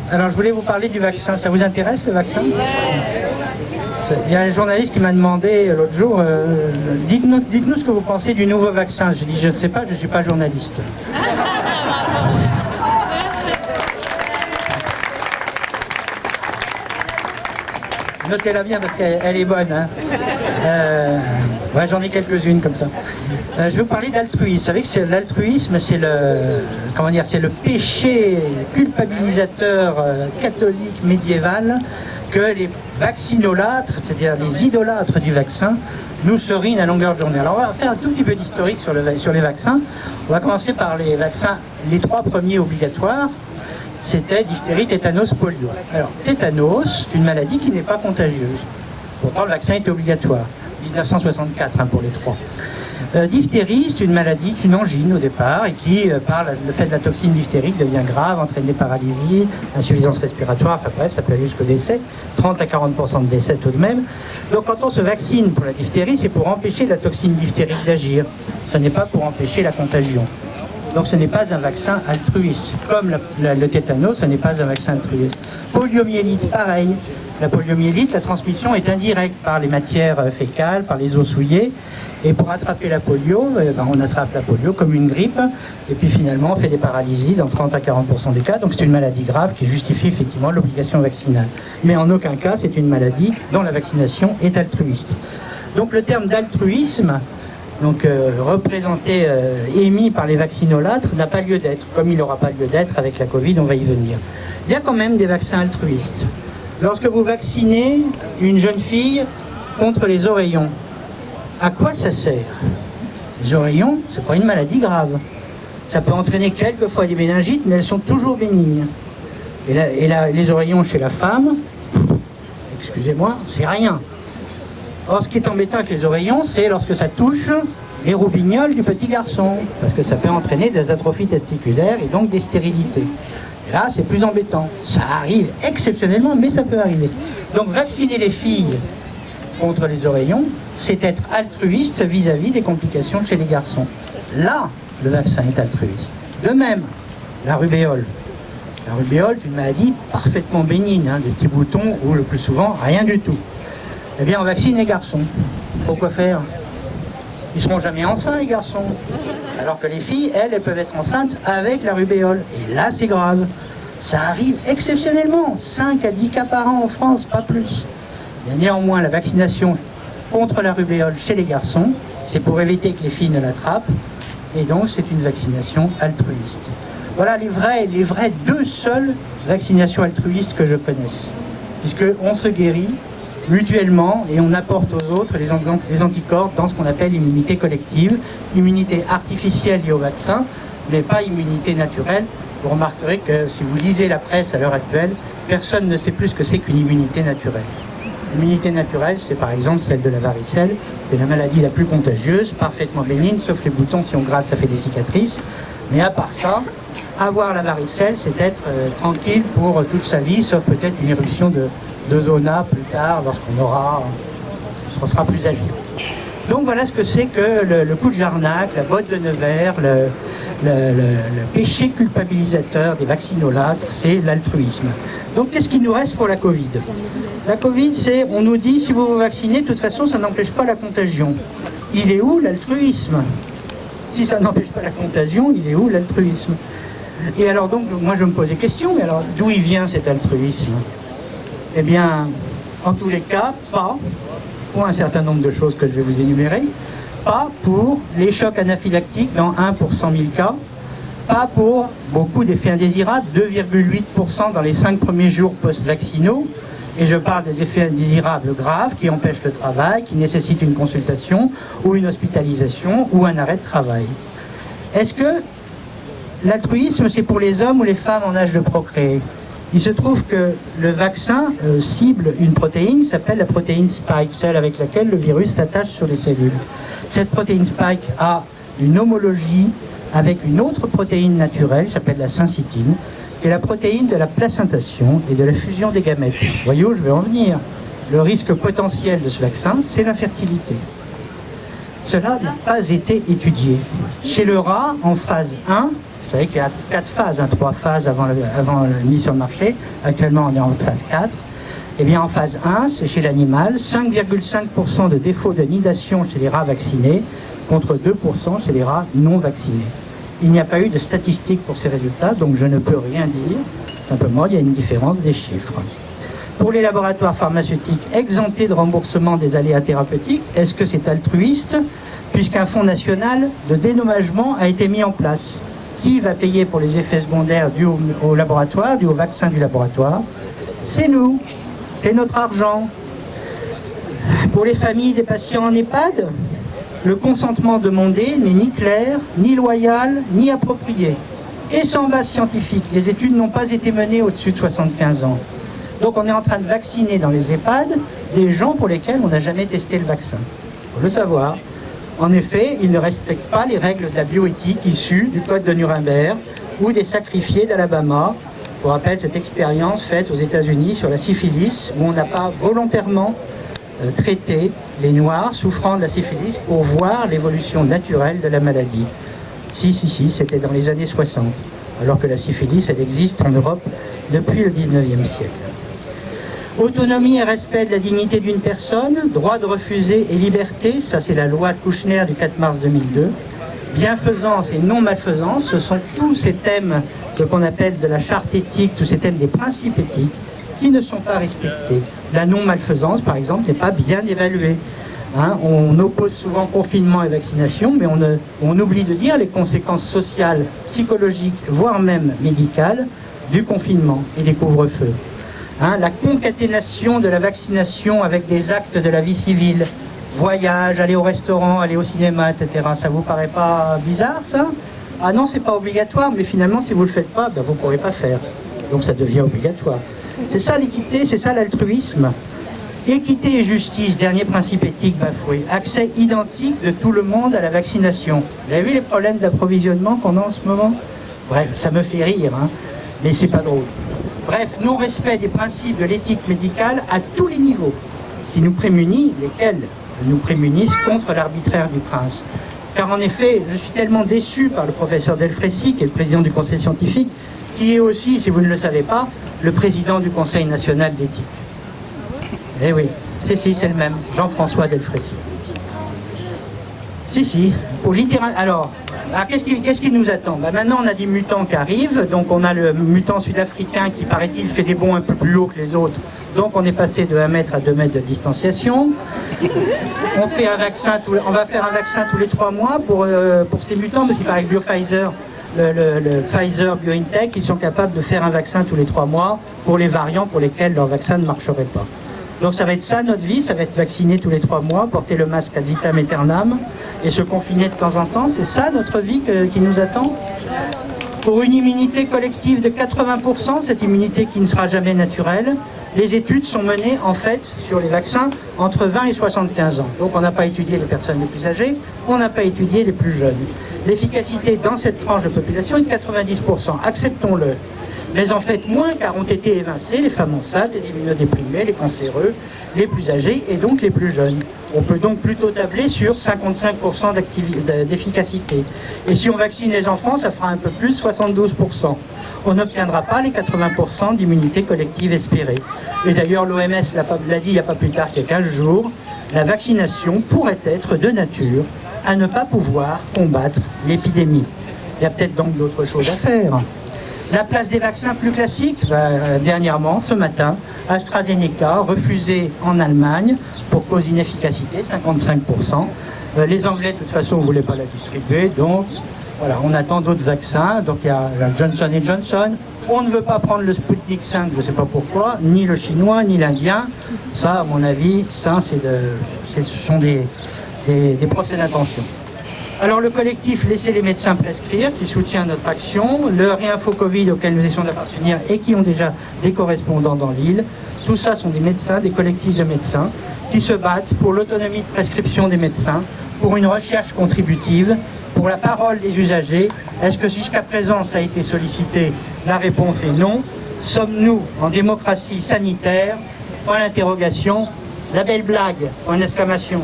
Alors je voulais vous parler du vaccin. Ça vous intéresse le vaccin? Il y a un journaliste qui m'a demandé l'autre jour, dites-nous ce que vous pensez du nouveau vaccin. J'ai dit je ne sais pas, je ne suis pas journaliste. Notez-la bien parce qu'elle est bonne. Hein. Ouais, j'en ai quelques-unes comme ça. Je vais vous parler d'altruisme. Vous savez que l'altruisme, c'est le péché culpabilisateur catholique médiéval que les vaccinolâtres, c'est-à-dire les idolâtres du vaccin, nous serinent à longueur de journée. Alors on va faire un tout petit peu d'historique sur les vaccins. On va commencer par les vaccins, les 3 premiers obligatoires. C'était diphtérie, tétanos, polio. Alors, tétanos, c'est une maladie qui n'est pas contagieuse. Pourtant, le vaccin était obligatoire. 1964 pour les 3. Diphtérie, c'est une maladie, une angine au départ, et qui, par le fait de la toxine diphtérique, devient grave, entraîne des paralysies, insuffisance respiratoire, enfin bref, ça peut aller jusqu'au décès. 30 à 40% de décès tout de même. Donc quand on se vaccine pour la diphtérie, c'est pour empêcher la toxine diphtérique d'agir. Ce n'est pas pour empêcher la contagion. Donc ce n'est pas un vaccin altruiste. Comme le tétanos, ce n'est pas un vaccin altruiste. Poliomyélite, pareil. La poliomyélite, la transmission est indirecte par les matières fécales, par les os souillés. Et pour attraper la polio, on attrape la polio comme une grippe. Et puis finalement, on fait des paralysies dans 30 à 40% des cas. Donc c'est une maladie grave qui justifie effectivement l'obligation vaccinale. Mais en aucun cas, c'est une maladie dont la vaccination est altruiste. Donc le terme d'altruisme, représenté, émis par les vaccinolâtres, n'a pas lieu d'être, comme il n'aura pas lieu d'être avec la Covid, on va y venir. Il y a quand même des vaccins altruistes. Lorsque vous vaccinez une jeune fille contre les oreillons, à quoi ça sert? Les oreillons, c'est pas une maladie grave. Ça peut entraîner quelquefois des méningites, mais elles sont toujours bénignes. Et les oreillons chez la femme, excusez-moi, c'est rien. Or, ce qui est embêtant avec les oreillons, c'est lorsque ça touche les roubignoles du petit garçon, parce que ça peut entraîner des atrophies testiculaires et donc des stérilités. Et là, c'est plus embêtant. Ça arrive exceptionnellement, mais ça peut arriver. Donc, vacciner les filles contre les oreillons, c'est être altruiste vis-à-vis des complications chez les garçons. Là, le vaccin est altruiste. De même, la rubéole. La rubéole est une maladie parfaitement bénigne, des petits boutons ou le plus souvent, rien du tout. Eh bien, on vaccine les garçons. Pourquoi faire? Ils ne seront jamais enceints, les garçons. Alors que les filles, elles peuvent être enceintes avec la rubéole. Et là, c'est grave. Ça arrive exceptionnellement. 5 à 10 cas par an en France, pas plus. Il y a néanmoins la vaccination contre la rubéole chez les garçons. C'est pour éviter que les filles ne l'attrapent. Et donc, c'est une vaccination altruiste. Voilà les vraies 2 seules vaccinations altruistes que je connaisse. Puisqu'on se guérit mutuellement et on apporte aux autres les anticorps dans ce qu'on appelle l'immunité collective, immunité artificielle liée au vaccin, mais pas immunité naturelle. Vous remarquerez que si vous lisez la presse à l'heure actuelle, personne ne sait plus ce que c'est qu'une immunité naturelle. L'immunité naturelle, c'est par exemple celle de la varicelle, c'est la maladie la plus contagieuse, parfaitement bénigne, sauf les boutons, si on gratte, ça fait des cicatrices. Mais à part ça, avoir la varicelle, c'est être tranquille pour toute sa vie, sauf peut-être une éruption de zona plus tard, lorsqu'on sera plus âgé. Donc voilà ce que c'est que le coup de Jarnac, la botte de Nevers, le péché culpabilisateur des vaccinolâtres, c'est l'altruisme. Donc qu'est-ce qu'il nous reste pour la Covid? La Covid, c'est, on nous dit, si vous vous vaccinez, de toute façon, ça n'empêche pas la contagion. Il est où l'altruisme? Si ça n'empêche pas la contagion, il est où l'altruisme? Et alors donc, moi je me pose des questions, mais alors d'où il vient cet altruisme? Eh bien, en tous les cas, pas pour un certain nombre de choses que je vais vous énumérer, pas pour les chocs anaphylactiques dans 1 pour 100 000 cas, pas pour beaucoup d'effets indésirables, 2,8% dans les 5 premiers jours post-vaccinaux, et je parle des effets indésirables graves qui empêchent le travail, qui nécessitent une consultation ou une hospitalisation ou un arrêt de travail. Est-ce que l'altruisme, c'est pour les hommes ou les femmes en âge de procréer? Il se trouve que le vaccin cible une protéine qui s'appelle la protéine Spike, celle avec laquelle le virus s'attache sur les cellules. Cette protéine Spike a une homologie avec une autre protéine naturelle qui s'appelle la syncytine, qui est la protéine de la placentation et de la fusion des gamètes. Vous voyez où je vais en venir? Le risque potentiel de ce vaccin, c'est l'infertilité. Cela n'a pas été étudié. Chez le rat, en phase 1, Vous savez qu'il y a 4 phases, 3 phases avant la mise sur le marché. Actuellement, on est en phase 4. Eh bien, en phase 1, c'est chez l'animal, 5,5% de défaut de nidation chez les rats vaccinés, contre 2% chez les rats non vaccinés. Il n'y a pas eu de statistiques pour ces résultats, donc je ne peux rien dire. Simplement, il y a une différence des chiffres. Pour les laboratoires pharmaceutiques exemptés de remboursement des aléas thérapeutiques, est-ce que c'est altruiste, puisqu'un fonds national de dédommagement a été mis en place? Qui va payer pour les effets secondaires dus au laboratoire, dus au vaccin du laboratoire? C'est nous, c'est notre argent. Pour les familles des patients en EHPAD, le consentement demandé n'est ni clair, ni loyal, ni approprié. Et sans base scientifique, les études n'ont pas été menées au-dessus de 75 ans. Donc on est en train de vacciner dans les EHPAD des gens pour lesquels on n'a jamais testé le vaccin. Il faut le savoir. En effet, ils ne respectent pas les règles de la bioéthique issues du code de Nuremberg ou des sacrifiés d'Alabama. Je vous rappelle cette expérience faite aux États-Unis sur la syphilis, où on n'a pas volontairement traité les Noirs souffrant de la syphilis pour voir l'évolution naturelle de la maladie. Si, c'était dans les années 60, alors que la syphilis, elle existe en Europe depuis le 19e siècle. Autonomie et respect de la dignité d'une personne, droit de refuser et liberté, ça c'est la loi Kouchner du 4 mars 2002. Bienfaisance et non-malfaisance, ce sont tous ces thèmes, ce qu'on appelle de la charte éthique, tous ces thèmes des principes éthiques, qui ne sont pas respectés. La non-malfaisance, par exemple, n'est pas bien évaluée. On oppose souvent confinement et vaccination, mais on oublie de dire les conséquences sociales, psychologiques, voire même médicales du confinement et des couvre-feux. La concaténation de la vaccination avec des actes de la vie civile, voyage, aller au restaurant, aller au cinéma, etc. Ça vous paraît pas bizarre, ça? Ah non, c'est pas obligatoire, mais finalement, si vous le faites pas, vous ne pourrez pas faire. Donc ça devient obligatoire. C'est ça l'équité, c'est ça l'altruisme. Équité et justice, dernier principe éthique bafoué. Accès identique de tout le monde à la vaccination. Vous avez vu les problèmes d'approvisionnement qu'on a en ce moment? Bref, ça me fait rire, mais c'est pas drôle. Bref, non-respect des principes de l'éthique médicale à tous les niveaux, qui nous prémunissent, lesquels nous prémunissent contre l'arbitraire du prince. Car en effet, je suis tellement déçu par le professeur Delfrécy, qui est le président du conseil scientifique, qui est aussi, si vous ne le savez pas, le président du conseil national d'éthique. Eh oui, c'est le même, Jean-François Delfrécy. Pour littéral. Alors, qu'est-ce qui nous attend? Maintenant, on a des mutants qui arrivent. Donc, on a le mutant sud-africain qui, paraît-il, fait des bonds un peu plus lourds que les autres. Donc, on est passé de 1 mètre à 2 mètres de distanciation. On va faire un vaccin tous les 3 mois pour ces mutants, parce qu'il paraît que Pfizer, le Pfizer BioNTech, ils sont capables de faire un vaccin tous les 3 mois pour les variants pour lesquels leur vaccin ne marcherait pas. Donc ça va être ça notre vie, ça va être vacciner tous les 3 mois, porter le masque ad vitam aeternam et se confiner de temps en temps. C'est ça notre vie qui nous attend? Pour une immunité collective de 80%, cette immunité qui ne sera jamais naturelle, les études sont menées en fait sur les vaccins entre 20 et 75 ans. Donc on n'a pas étudié les personnes les plus âgées, on n'a pas étudié les plus jeunes. L'efficacité dans cette tranche de population est de 90%, acceptons-le. Mais en fait moins, car ont été évincés les femmes enceintes, les immunodéprimés, les cancéreux, les plus âgés et donc les plus jeunes. On peut donc plutôt tabler sur 55% d'efficacité. Et si on vaccine les enfants, ça fera un peu plus, 72%. On n'obtiendra pas les 80% d'immunité collective espérée. Et d'ailleurs, l'OMS l'a dit il n'y a pas plus tard qu'il y a 15 jours, la vaccination pourrait être de nature à ne pas pouvoir combattre l'épidémie. Il y a peut-être donc d'autres choses à faire. La place des vaccins plus classiques, dernièrement, ce matin, AstraZeneca, refusé en Allemagne pour cause d'inefficacité, 55%. Les Anglais, de toute façon, ne voulaient pas la distribuer, donc voilà, on attend d'autres vaccins. Donc il y a la Johnson & Johnson. On ne veut pas prendre le Sputnik 5, je ne sais pas pourquoi, ni le chinois, ni l'indien. Ça, à mon avis, ça, ce sont des procès d'intention. Alors le collectif Laissez les médecins prescrire, qui soutient notre action, le Réinfo Covid auquel nous essayons d'appartenir et qui ont déjà des correspondants dans l'île, tout ça sont des médecins, des collectifs de médecins qui se battent pour l'autonomie de prescription des médecins, pour une recherche contributive, pour la parole des usagers. Est-ce que jusqu'à présent ça a été sollicité? La réponse est non. Sommes-nous en démocratie sanitaire? Point d'interrogation. La belle blague, point d'exclamation.